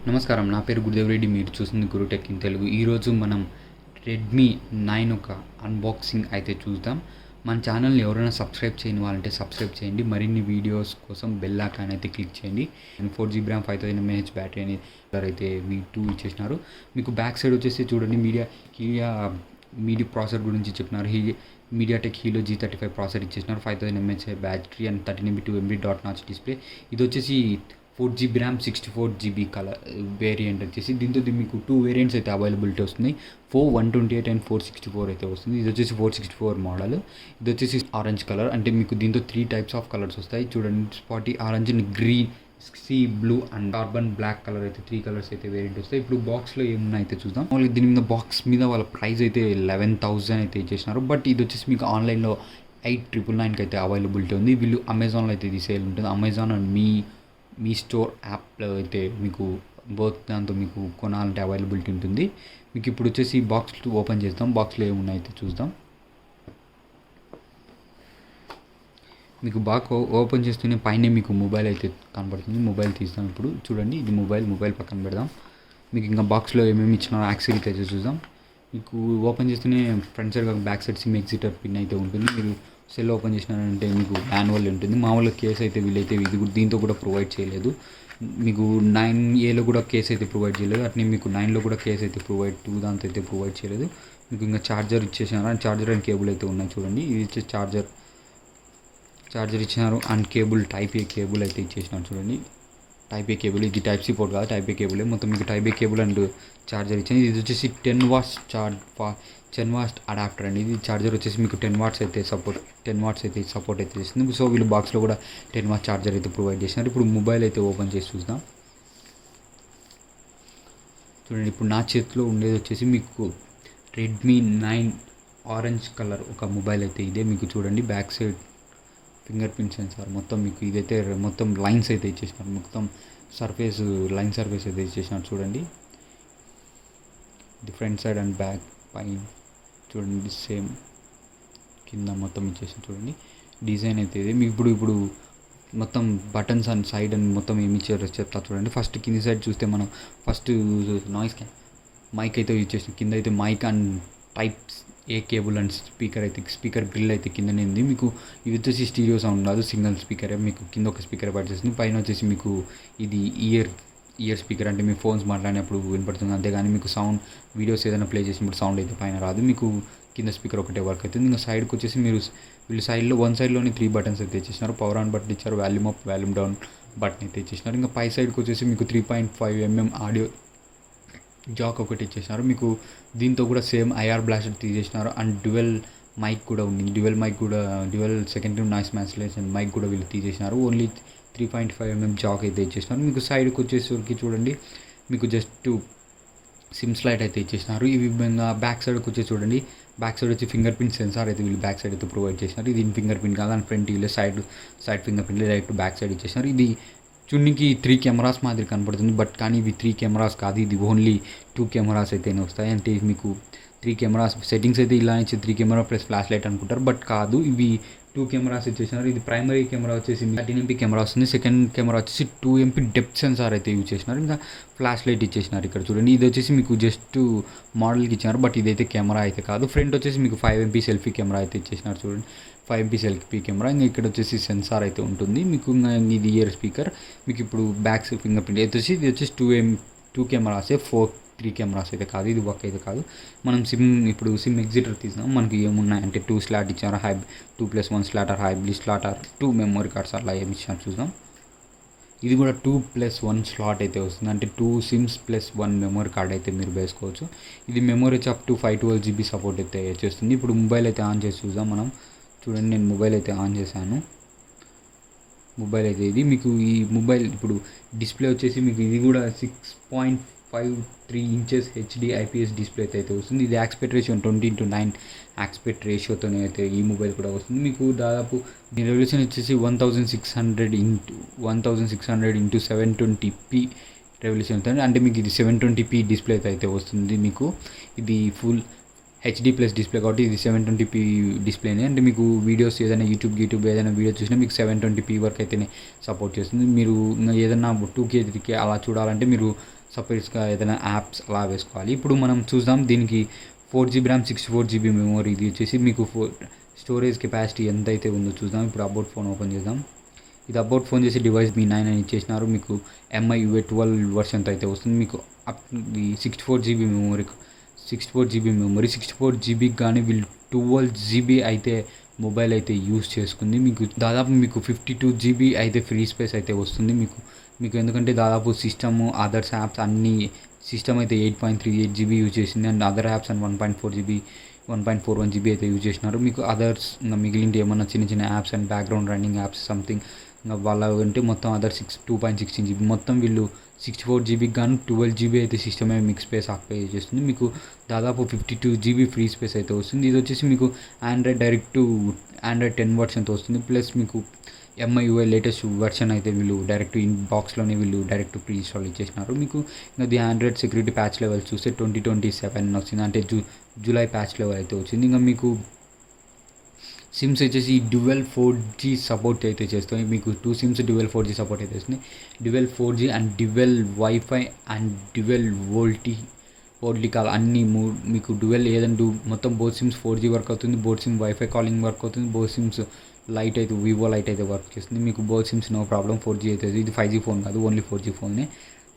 నమస్కారం, నా పేరు గురుదేవరెడ్డి. మీరు చూస్తుంది గురుటెక్కింతెలుగు. ఈరోజు మనం రెడ్మీ 9 ఒక అన్బాక్సింగ్ అయితే చూద్దాం. మన ఛానల్ని ఎవరైనా సబ్స్క్రైబ్ చేయని వాళ్ళంటే సబ్స్క్రైబ్ చేయండి. మరిన్ని వీడియోస్ కోసం బెల్ ఐకాన్ అయితే క్లిక్ చేయండి. 4GB ర్యామ్ 5000 mAh బ్యాటరీ అని అయితే V2 ఇచ్చేసినారు. మీకు బ్యాక్ సైడ్ వచ్చేసి చూడండి, మీడియా ప్రాసెసర్ గురించి చెప్పినారు. మీడియాటెక్ హీలో G35 ప్రాసెసర్ ఇచ్చేసినారు. 5000 mAh battery and 13 dot notch display. ఇది వచ్చేసి 4GB RAM 64GB colour variant వచ్చేసి. దీంతో మీకు 2 వేరియంట్స్ అయితే అవైలబిలిటీ వస్తుంది. 128 అండ్ 464 అయితే వస్తుంది. ఇది వచ్చేసి 464 మోడల్. ఇది వచ్చేసి ఆరెంజ్ కలర్. అంటే మీకు దీంతో 3 టైప్స్ ఆఫ్ కలర్స్ వస్తాయి. చూడండి, spotty orange and green, sea blue and carbon black colour అయితే 3 కలర్స్ అయితే వేరియంట్ వస్తాయి. ఇప్పుడు బాక్స్లో ఏమున్నాయి అయితే చూద్దాం. దీని మీద బాక్స్ మీద వాళ్ళ ప్రైస్ అయితే 11,000 అయితే ఇచ్చేసినారు. బట్ ఇది వచ్చేసి మీకు ఆన్లైన్లో 8,999కి అయితే అవైలబిలిటీ ఉంది. వీళ్ళు అమెజాన్లో అయితే ఇది సేల్ ఉంటుంది. అమెజాన్ అండ్ మీ స్టోర్ యాప్లో అయితే మీకు దాంతో మీకు కొనాలంటే అవైలబిలిటీ ఉంటుంది. మీకు ఇప్పుడు వచ్చేసి బాక్స్ ఓపెన్ చేద్దాం. బాక్స్లో ఏమున్నాయి అయితే చూద్దాం. మీకు బాక్స్ ఓపెన్ చేస్తూనే పైన మీకు మొబైల్ అయితే కనబడుతుంది. మొబైల్ తీస్తాం. ఇప్పుడు చూడండి, ఇది మొబైల్ పక్కన పెడదాం. మీకు ఇంకా బాక్స్లో ఏమేమి ఇచ్చినారో యాక్సరీస్ అయితే చూద్దాం. మీకు ఓపెన్ చేస్తూనే front side back side SIM ejector pin అయితే ఉంటుంది. మీరు సెల్ ఓపెన్ చేసినారంటే మీకు మాన్యువల్ ఉంటుంది. మామూలుగా కేస్ అయితే వీళ్ళైతే ఇది దీంతో కూడా ప్రొవైడ్ చేయలేదు. మీకు 9Aలో కూడా కేస్ అయితే ప్రొవైడ్ చేయలేదు. అట్నే మీకు 9లో కూడా కేస్ అయితే దాంతో అయితే ప్రొవైడ్ చేయలేదు. మీకు ఇంకా ఛార్జర్ ఇచ్చేసినారు. ఛార్జర్ అండ్ కేబుల్ అయితే ఉన్నాయి. చూడండి, ఇది వచ్చేసి ఛార్జర్ ఇచ్చినారు and cable type A cable అయితే ఇచ్చేసినారు. చూడండి, టైప్ ఏ కేబుల్. ఇది టైప్ సి పోర్ట్ కాదు, టైప్ ఏ కేబుల్. మొత్తం మీకు type A cable and charger ఇచ్చింది. ఇది వచ్చేసి 10 వాట్స్ అడాప్టర్ అండి. ఇది ఛార్జర్ వచ్చేసి మీకు 10 వాట్స్ అయితే సపోర్ట్ అయితే చేస్తుంది. సో వీళ్ళు బాక్స్లో కూడా 10 వాట్స్ ఛార్జర్ అయితే ప్రొవైడ్ చేసినారు. ఇప్పుడు మొబైల్ అయితే ఓపెన్ చేసి చూద్దాం. చూడండి, ఇప్పుడు నా చేతిలో ఉండేది వచ్చేసి మీకు రెడ్మీ 9 ఆరెంజ్ కలర్ ఒక మొబైల్ అయితే ఇదే. మీకు చూడండి, back side fingerprint censor మొత్తం మీకు ఇదైతే మొత్తం లైన్స్ అయితే ఇచ్చేసినారు. మొత్తం లైన్ సర్ఫేస్ అయితే ఇచ్చేసినారు. చూడండి, ఇది ఫ్రంట్ సైడ్ అండ్ బ్యాక్ పైన చూడండి, సేమ్ కింద మొత్తం ఇచ్చేసినారు. చూడండి, డిజైన్ అయితే ఇది. మీకు ఇప్పుడు మొత్తం బటన్స్ అండ్ సైడ్ అండ్ మొత్తం ఏమి ఇచ్చారో చెప్తా. చూడండి, ఫస్ట్ కింది సైడ్ చూస్తే మనం ఫస్ట్ నాయిస్ మైక్ అయితే యూజ్ చేసిన. కింద అయితే మైక్ అండ్ టైప్స్ ఏ కేబుల్ అండ్ స్పీకర్ గ్రిల్ అయితే కిందనే ఉంది. మీకు ఇది వచ్చేసి స్టీరియో సౌండ్ కాదు, సింగిల్ స్పీకరే. మీకు కింద ఒక స్పీకర్ పనిచేస్తుంది. పైన వచ్చేసి మీకు ఇది ఇయర్ స్పీకర్, అంటే మీ ఫోన్స్ మాట్లాడినప్పుడు వినపడుతుంది. అంతేగాని మీకు సౌండ్ వీడియోస్ ఏదైనా ప్లే చేసినప్పుడు సౌండ్ అయితే పైన రాదు. మీకు కింద స్పీకర్ ఒకటే వర్క్ అవుతుంది. ఇంకా సైడ్కి వచ్చేసి వీళ్ళు వన్ సైడ్లోని 3 బటన్స్ అయితే ఇచ్చేసినారు. పవర్ ఆన్ బటన్ ఇచ్చారు, volume up volume down button అయితే ఇచ్చేసినారు. ఇంకా పై సైడ్కి వచ్చేసి మీకు 3.5mm ఆడియో జాక్ ఒకటి ఇచ్చేసినారు. మీకు దీంతో కూడా సేమ్ ఐఆర్ బ్లాస్టర్ తీసేసినారు అండ్ డ్యువల్ మైక్ కూడా ఉంది. Dual secondary noise cancellation mic కూడా వీళ్ళు తీసేసినారు. ఓన్లీ 3.5mm జాక్ అయితే ఇచ్చేసినారు. మీకు సైడ్కి వచ్చేసరికి చూడండి, మీకు జస్ట్ సిమ్ స్లైడ్ అయితే ఇచ్చేసినారు. ఇవి బ్యాక్ సైడ్కి వచ్చి చూడండి, బ్యాక్ సైడ్ వచ్చి ఫింగర్ ప్రింట్ సెన్సార్ అయితే వీళ్ళు బ్యాక్ సైడ్ అయితే ప్రొవైడ్ చేసినారు. ఇది ఫింగర్ ప్రింట్ కాదు, అండ్ ఫ్రంట్ వీళ్ళు side fingerprint direct back side ఇచ్చేసినారు. ఇది చూడడానికి 3 కెమెరాస్ మాదిరి కనపడుతుంది. బట్ కానీ ఇవి 3 కెమెరాస్ కాదు, ఇది ఓన్లీ 2 కెమెరాస్ అయితేనే వస్తాయి. అంటే మీకు 3 కెమెరాస్ సెట్టింగ్స్ అయితే ఇలా ఇచ్చి 3 కెమెరా ప్లస్ ఫ్లాష్ లైట్ అనుకుంటారు. బట్ కాదు, ఇవి 2 కెమెరాస్ ఇచ్చేసినారు. ఇది ప్రైమరీ కెమెరా వచ్చేసి 13MP కెమెరా వస్తుంది. సెకండ్ కెమెరా వచ్చేసి 2MP డెప్త్ సెన్సార్ అయితే యూజ్ చేసినారు. ఇంకా ఫ్లాష్ లైట్ ఇచ్చేసినారు. ఇక్కడ చూడండి, ఇది వచ్చేసి మీకు జస్ట్ మోడల్కి ఇచ్చినారు. బట్ ఇదైతే కెమెరా అయితే కాదు. ఫ్రంట్ వచ్చేసి మీకు 5MP సెల్ఫీ కెమెరా అయితే ఇచ్చేసినారు. చూడండి, 5MP సెల్ఫీ కెమెరా. ఇంకా ఇక్కడ వచ్చేసి సెన్సార్ అయితే ఉంటుంది. మీకు ఇది ఇయర్ స్పీకర్. మీకు ఇప్పుడు బ్యాక్ ఫింగర్ ప్రింట్ అయితే ఇది వచ్చేసి 2 కెమెరాసే, 3 కెమెరాస్ అయితే కాదు. ఇది వర్క్ అయితే కాదు. మనం సిమ్ ఎగ్జిటర్ తీసినాం. మనకి ఏమున్నాయంటే 2 స్లాట్ ఇచ్చారు. 2+1 slot or hybrid slot or 2 memory cards అలా ఏమి ఇచ్చారు చూద్దాం. ఇది కూడా 2+1 స్లాట్ అయితే వస్తుంది. అంటే 2 సిమ్స్ ప్లస్ 1 మెమరీ కార్డ్ అయితే మీరు వేసుకోవచ్చు. ఇది మెమరీ వచ్చి అప్ టు 512GB సపోర్ట్ అయితే చేస్తుంది. ఇప్పుడు మొబైల్ అయితే ఆన్ చేసి చూద్దాం మనం. చూడండి, నేను మొబైల్ అయితే ఆన్ చేశాను. మొబైల్ అయితే ఇది. మీకు ఈ మొబైల్ ఇప్పుడు డిస్ప్లే వచ్చేసి మీకు ఇది కూడా 6.53 inches HD IPS డిస్ప్లే అయితే వస్తుంది. ఇది ఆస్పెక్ట్ రేషియో 20:9 ఆస్పెక్ట్ రేషియోతోనే అయితే ఈ మొబైల్ కూడా వస్తుంది. మీకు దాదాపు దీని రెవల్యూషన్ వచ్చేసి 1600 x 720p రెవల్యూషన్ అవుతుంది. అంటే మీకు ఇది 720p డిస్ప్లే అయితే వస్తుంది. మీకు ఇది ఫుల్ హెచ్డీ ప్లస్ డిస్ప్లే కాబట్టి ఇది 720p డిస్ప్లేనే. అంటే మీకు వీడియోస్ ఏదైనా యూట్యూబ్ ఏదైనా వీడియో చూసినా మీకు 720p వరకు అయితేనే సపోర్ట్ చేస్తుంది. మీరు ఏదైనా 2K 3K అలా చూడాలంటే మీరు సపరేట్గా ఏదైనా యాప్స్ అలా వేసుకోవాలి. ఇప్పుడు మనం చూద్దాం దీనికి 4GB ర్యామ్ 64GB మెమరీ. ఇది వచ్చేసి మీకు స్టోరేజ్ కెపాసిటీ ఎంత అయితే ఉందో చూద్దాం. ఇప్పుడు అబౌట్ ఫోన్ ఓపెన్ చేద్దాం. ఇది అబౌట్ ఫోన్ చేసి డివైస్ మీ9 అని ఇచ్చేసినారు. మీకు MI UA 12 వర్షన్తో అయితే వస్తుంది. మీకు అప్ 64GB మెమరీ 64GB కానీ వీళ్ళు 12GB అయితే మొబైల్ అయితే యూస్ చేసుకుంది. మీకు దాదాపు మీకు 52GB అయితే ఫ్రీ స్పేస్ అయితే వస్తుంది మీకు ఎందుకంటే దాదాపు సిస్టమ్ అదర్స్ యాప్స్ అన్నీ సిస్టమ్ అయితే 8.38GB యూజ్ చేసింది and other apps and 1.41GB అయితే యూజ్ చేసినారు. మీకు అదర్స్ ఇంకా మిగిలింటి ఏమన్నా చిన్న చిన్న apps and background running apps something ఇంకా వాళ్ళ అంటే మొత్తం అదర్ 2.16GB మొత్తం వీళ్ళు 64GBకి గాను 12GB అయితే సిస్టమే మీకు స్పేస్ ఆక్యుపై చేస్తుంది. మీకు దాదాపు 52GB ఫ్రీ స్పేస్ అయితే వస్తుంది. ఇది వచ్చేసి మీకు ఆండ్రాయిడ్ 10 వర్షన్తో వస్తుంది. ప్లస్ మీకు MI UI లేటెస్ట్ వర్షన్ అయితే వీళ్ళు డైరెక్ట్ ఇన్ బాక్స్లోనే వీళ్ళు డైరెక్ట్ ప్రీ ఇన్స్టాల్ ఇచ్చేసినారు. మీకు ఇంకా the Android security patch level చూస్తే 2027 వచ్చింది, అంటే జూలై ప్యాచ్ లెవెల్ అయితే వచ్చింది. ఇంకా మీకు సిమ్స్ వచ్చేసి డ్యువల్ 4G సపోర్ట్ అయితే చేస్తుంది. మీకు 2 సిమ్స్ డ్యువల్ 4G సపోర్ట్ అయితే వస్తుంది. Dual 4G and dual wifi and dual ఓల్టీ call అన్నీ మీకు డ్యువల్ ఏదంటూ మొత్తం బోత్ సిమ్స్ 4G వర్క్ అవుతుంది. Both SIM wifi calling work అవుతుంది. బోత్ సిమ్స్ లైట్ అయితే వివో లైట్ అయితే వర్క్ చేస్తుంది. మీకు both sims no problem 4G అయితే. ఇది 5G ఫోన్ కాదు, ఓన్లీ 4G ఫోనే.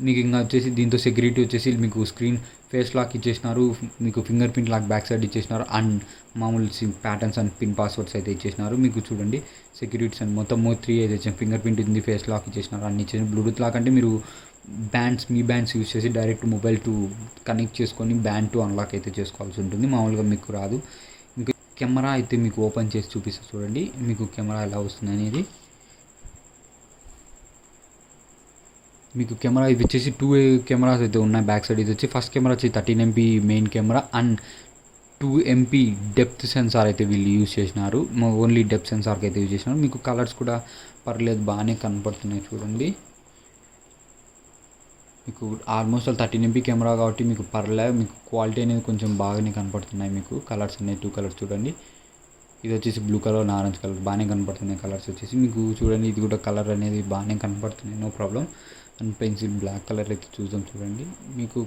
మీకు ఇంకా వచ్చేసి దీంతో సెక్యూరిటీ వచ్చేసి మీకు స్క్రీన్ ఫేస్ లాక్ ఇచ్చేసినారు. మీకు fingerprint lock back side ఇచ్చేసినారు అండ్ మామూలు SIM patterns and pin passwords అయితే ఇచ్చేసినారు. మీకు చూడండి సెక్యూరిటీస్ అండ్ మొత్తం 3 అయితే ఇచ్చారు. ఫింగర్ ప్రింట్ ఉంది, ఫేస్ లాక్ ఇచ్చేసినారు, అన్ని ఇచ్చేసి బ్లూటూత్ లాక్ అంటే మీరు మీ బ్యాండ్స్ యూస్ చేసి డైరెక్ట్ మొబైల్ టు కనెక్ట్ చేసుకొని బ్యాండ్ టు అన్లాక్ అయితే చేసుకోవాల్సి ఉంటుంది. మామూలుగా మీకు రాదు. ఇంకా కెమెరా అయితే మీకు ఓపెన్ చేసి చూపిస్తా చూడండి మీకు కెమెరా ఎలా వస్తుంది అనేది. మీకు కెమెరా ఇది వచ్చేసి 2 కెమెరాస్ అయితే ఉన్నాయి బ్యాక్ సైడ్. ఇది వచ్చి ఫస్ట్ కెమెరా వచ్చి 13MP main camera and 2MP depth censor అయితే వీళ్ళు యూజ్ చేసినారు. ఓన్లీ డెప్త్ సెన్సార్కి అయితే యూజ్ చేసినారు. మీకు కలర్స్ కూడా పర్లేదు బాగానే కనపడుతున్నాయి చూడండి. మీకు ఆల్మోస్ట్ 13MP కెమెరా కాబట్టి మీకు పర్లేదు, మీకు క్వాలిటీ అనేది కొంచెం బాగానే కనపడుతున్నాయి. మీకు కలర్స్ ఉన్నాయి 2 కలర్స్ చూడండి. ఇది వచ్చేసి బ్లూ కలర్, ఆరెంజ్ కలర్ బాగానే కనపడుతున్నాయి కలర్స్ వచ్చేసి. మీకు చూడండి ఇది కూడా కలర్ అనేది బాగానే కనపడుతున్నాయి, no problem. And pencil black colour అయితే చూద్దాం చూడండి. మీకు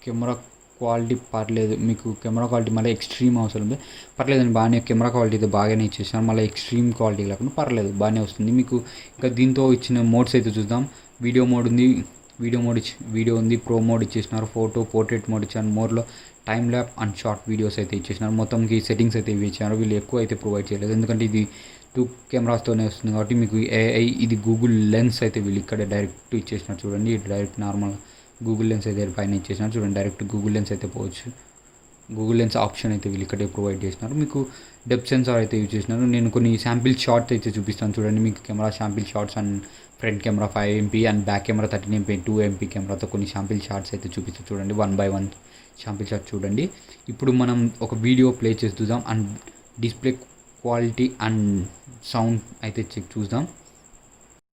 కెమెరా క్వాలిటీ పర్లేదు. మీకు కెమెరా క్వాలిటీ మళ్ళీ ఎక్స్ట్రీమ్ అవసరం ఉంది పర్లేదండి, బాగానే కెమెరా క్వాలిటీ అయితే బాగానే ఇచ్చేసాను. మళ్ళీ ఎక్స్ట్రీమ్ క్వాలిటీ లేకుండా పర్లేదు బాగానే వస్తుంది. మీకు ఇంకా దీంతో ఇచ్చిన మోడ్స్ అయితే చూద్దాం. వీడియో మోడ్ ఉంది, వీడియో ఉంది, ప్రో మోడ్ ఇచ్చేసినారు, ఫోటో పోర్ట్రేట్ మోడ్ ఇచ్చారు, మోడ్లో time lapse and short videos అయితే ఇచ్చేసినారు. మొత్తంకి సెట్టింగ్స్ అయితే ఇవి ఇచ్చారు. వీళ్ళు ఎక్కువ అయితే ప్రొవైడ్ చేయలేదు ఎందుకంటే ఇది 2 కెమెరాస్తోనే వస్తుంది కాబట్టి. మీకు AI ఇది గూగుల్ లెన్స్ అయితే వీళ్ళు ఇక్కడ డైరెక్ట్ ఇచ్చేసినారు చూడండి. డైరెక్ట్ నార్మల్ గూగుల్ లెన్స్ అయితే పైన ఇచ్చేసినారు చూడండి. డైరెక్ట్ గూగుల్ లెన్స్ అయితే పోవచ్చు. గూగుల్ లెన్స్ ఆప్షన్ అయితే వీళ్ళు ఇక్కడే ప్రొవైడ్ చేసినారు. మీకు డెప్త్ సెన్సార్ అయితే యూజ్ చేసినారు. నేను కొన్ని శాంపిల్ షార్ట్స్ అయితే చూపిస్తాను చూడండి. మీకు camera sample shorts and front camera 5MP and back camera 13MP 2MP కెమెరాతో కొన్ని శాంపిల్ షార్ట్స్ అయితే చూపిస్తాను చూడండి. 1 by 1 శాంపిల్ షాట్ చూడండి. ఇప్పుడు మనం ఒక వీడియో ప్లే చేసి చూద్దాం and display quality and sound అయితే చెక్ చూద్దాం.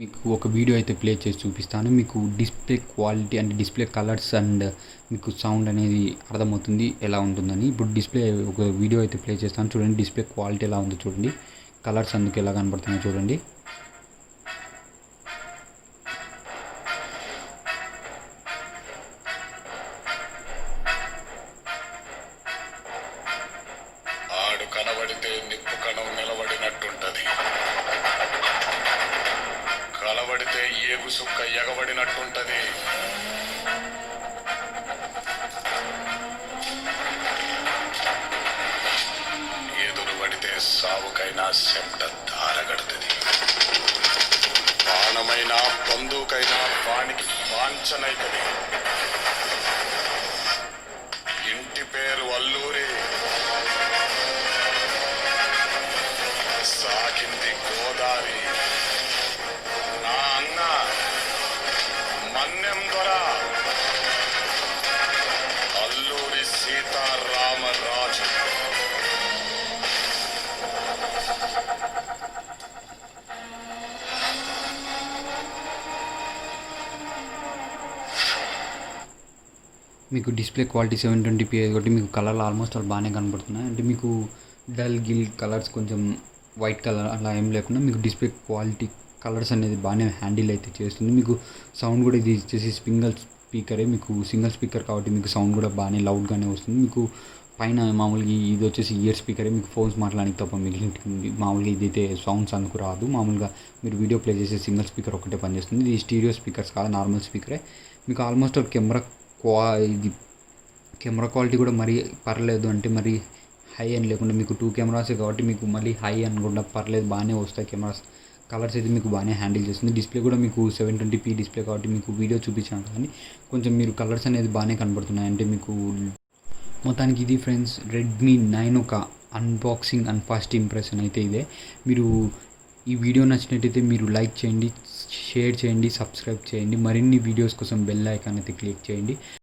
మీకు ఒక వీడియో అయితే ప్లే చేసి చూపిస్తాను. మీకు display quality and display colours and మీకు సౌండ్ అనేది అర్థమవుతుంది ఎలా ఉంటుందని. ఇప్పుడు డిస్ప్లే ఒక వీడియో అయితే ప్లే చేస్తాను చూడండి. డిస్ప్లే క్వాలిటీ ఎలా ఉందో చూడండి, కలర్స్ అందుకు ఎలా కనపడుతున్నాయో చూడండి. కనబడితే నిప్పు కణం నిలబడినట్టుంటది, కలబడితే ఏగు సుక్క ఎగబడినట్టుంటది. ఎదురు పడితే సావుకైనా చెమట ధారగడుతుంది, బాణమైనా బంధువుకైనా వానికి వాంఛనైతది. ఇంటి పేరు అల్లూరి, సాకింది గోదారి, నా అన్న మన్యం దొర అల్లూరి సీతారామరాజు. మీకు డిస్ప్లే క్వాలిటీ 720p కాబట్టి మీకు కలర్లు ఆల్మోస్ట్ అలా బాగానే కనపడుతున్నాయి. అంటే మీకు డల్ గిల్ కలర్స్ కొంచెం వైట్ కలర్ అలా ఏం లేకుండా మీకు డిస్ప్లే క్వాలిటీ కలర్స్ అనేది బాగానే హ్యాండిల్ అయితే చేస్తుంది. మీకు సౌండ్ కూడా ఇది వచ్చేసి స్పీకరే, మీకు సింగిల్ స్పీకర్ కాబట్టి మీకు సౌండ్ కూడా బాగానే లౌడ్గానే వస్తుంది. మీకు పైన మామూలుగా ఇది వచ్చేసి ఇయర్ స్పీకరే, మీకు ఫోన్స్ మాట్లాడానికి తప్ప మిగిలిన మామూలుగా ఇదైతే సౌండ్స్ అందుకు రాదు. మామూలుగా మీరు వీడియో ప్లే చేసే సింగిల్ స్పీకర్ ఒకటే పనిచేస్తుంది. ఇది స్టీరియో స్పీకర్స్ కాదు, నార్మల్ స్పీకరే. మీకు ఆల్మోస్ట్ ఇది కెమెరా క్వాలిటీ కూడా మరీ పర్లేదు, అంటే మరి హై అని లేకుండా మీకు 2 కెమెరాసే కాబట్టి మీకు మళ్ళీ హై అనుకుండా పర్లేదు, బాగానే వస్తాయి కెమెరాస్. కలర్స్ అయితే మీకు బాగానే హ్యాండిల్ చేస్తుంది. డిస్ప్లే కూడా మీకు 720p డిస్ప్లే కాబట్టి మీకు వీడియో చూపించాను కానీ కొంచెం మీరు కలర్స్ అనేది బాగానే కనబడుతున్నాయి. అంటే మీకు మొత్తానికి ఇది ఫ్రెండ్స్ రెడ్మీ 9 ఒక అన్బాక్సింగ్ అండ్ ఫస్ట్ ఇంప్రెషన్ అయితే ఇదే. మీరు ఈ వీడియో నచ్చినట్టయితే మీరు లైక్ చేయండి, షేర్ చేయండి, సబ్స్క్రైబ్ చేయండి. మరిన్ని వీడియోస్ కోసం బెల్ ఐకాన్ అయితే క్లిక్ చేయండి.